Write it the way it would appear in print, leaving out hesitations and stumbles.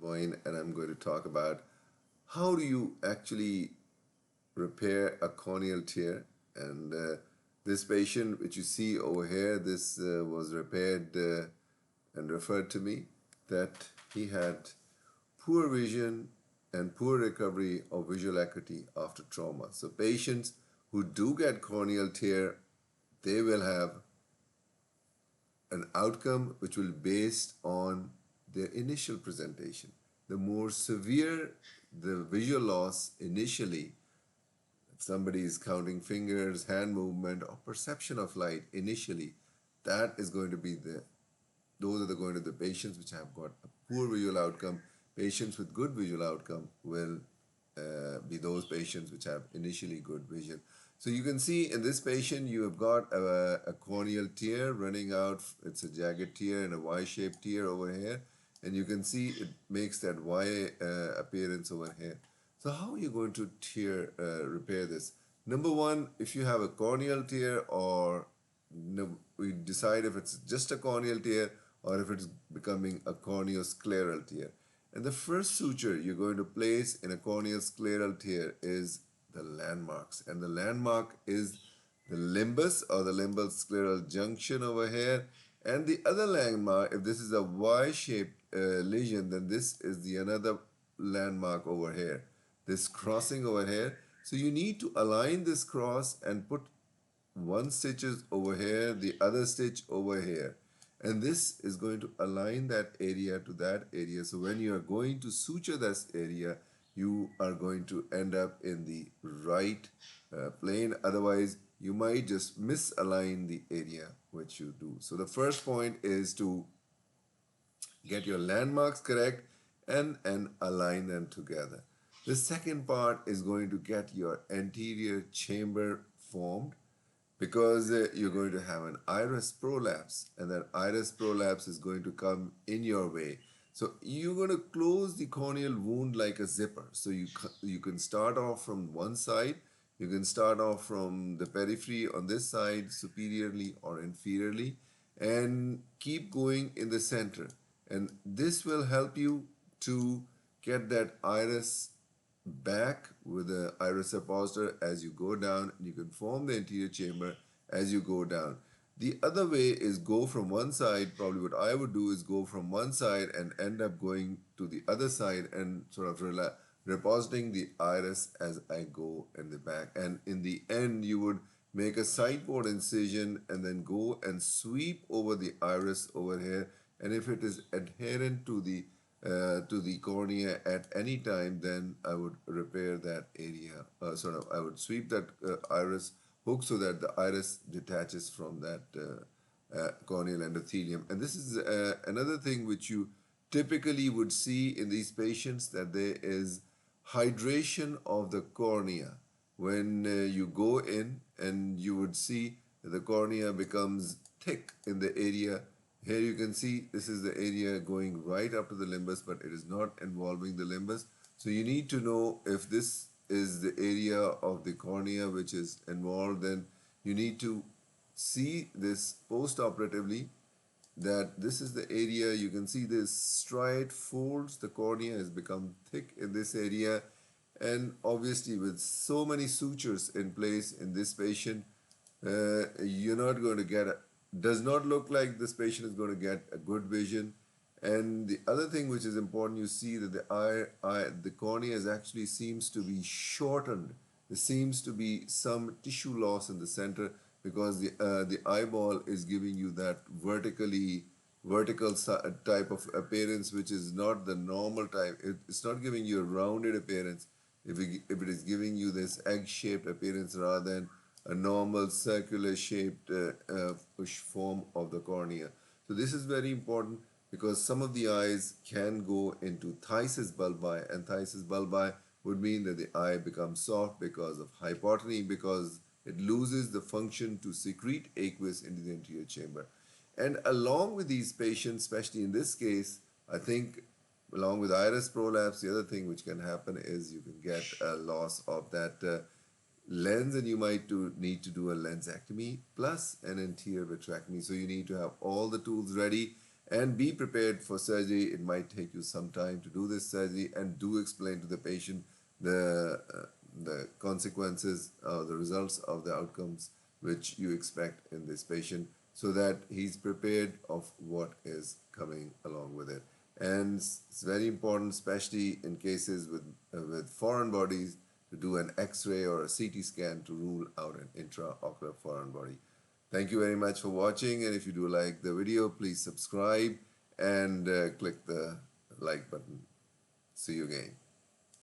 Moin, and I'm going to talk about how do you actually repair a corneal tear. And this patient, which you see over here, this was repaired and referred to me that he had poor vision and poor recovery of visual acuity after trauma. So patients who do get corneal tear, they will have an outcome which will be based on their initial presentation. The more severe the visual loss initially, if somebody is counting fingers, hand movement, or perception of light initially, that is going to be those are going to the patients which have got a poor visual outcome. Patients with good visual outcome will be those patients which have initially good vision. So you can see in this patient, you have got a corneal tear running out. It's a jagged tear and a Y-shaped tear over here. And you can see it makes that Y appearance over here. So how are you going to repair this? Number one, if you have a corneal tear or we decide if it's just a corneal tear or if it's becoming a corneoscleral tear. And the first suture you're going to place in a corneoscleral tear is the landmarks. And the landmark is the limbus or the limbal scleral junction over here. And the other landmark, if this is a Y-shaped lesion, then this is the another landmark over here. This crossing over here. So you need to align this cross and put one stitch is over here, the other stitch over here. And this is going to align that area to that area. So when you are going to suture this area, you are going to end up in the right plane. Otherwise, you might just misalign the area which you do. So the first point is to get your landmarks correct and align them together. The second part is going to get your anterior chamber formed because you're going to have an iris prolapse, and that iris prolapse is going to come in your way. So you're going to close the corneal wound like a zipper. So you can start off from one side, you can start off from the periphery on this side, superiorly or inferiorly, and keep going in the center. And this will help you to get that iris back with the iris suppositor as you go down, and you can form the anterior chamber as you go down. The other way is go from one side. Probably what I would do is go from one side and end up going to the other side and sort of repositing the iris as I go in the back. And in the end, you would make a sideboard incision and then go and sweep over the iris over here. And if it is adherent to the cornea at any time, then I would repair that area. I would sweep that iris hook so that the iris detaches from that corneal endothelium. And this is another thing which you typically would see in these patients, that there is hydration of the cornea. When you go in, and you would see that the cornea becomes thick in the area. Here you can see this is the area going right up to the limbus, but it is not involving the limbus. So you need to know if this is the area of the cornea which is involved. Then you need to see this post-operatively, that this is the area. You can see this striate folds. The cornea has become thick in this area, and obviously with so many sutures in place in this patient, you're not going to get does not look like this patient is going to get a good vision. And the other thing which is important, you see that the cornea is actually seems to be shortened. There seems to be some tissue loss in the center, because the eyeball is giving you that vertical type of appearance, which is not the normal type. It's not giving you a rounded appearance. If it is giving you this egg-shaped appearance rather than a normal circular shaped push form of the cornea. So this is very important, because some of the eyes can go into phthisis bulbi, and phthisis bulbi would mean that the eye becomes soft because of hypotony, because it loses the function to secrete aqueous into the anterior chamber. And along with these patients, especially in this case, I think along with iris prolapse, the other thing which can happen is you can get a loss of that lens, and you might need to do a lensectomy plus an anterior vitrectomy. So you need to have all the tools ready. And be prepared for surgery. It might take you some time to do this surgery, and do explain to the patient the consequences, the results of the outcomes which you expect in this patient, so that he's prepared of what is coming along with it. And it's very important, especially in cases with foreign bodies, to do an X-ray or a CT scan to rule out an intraocular foreign body. Thank you very much for watching, and if you do like the video, please subscribe and click the like button. See you again.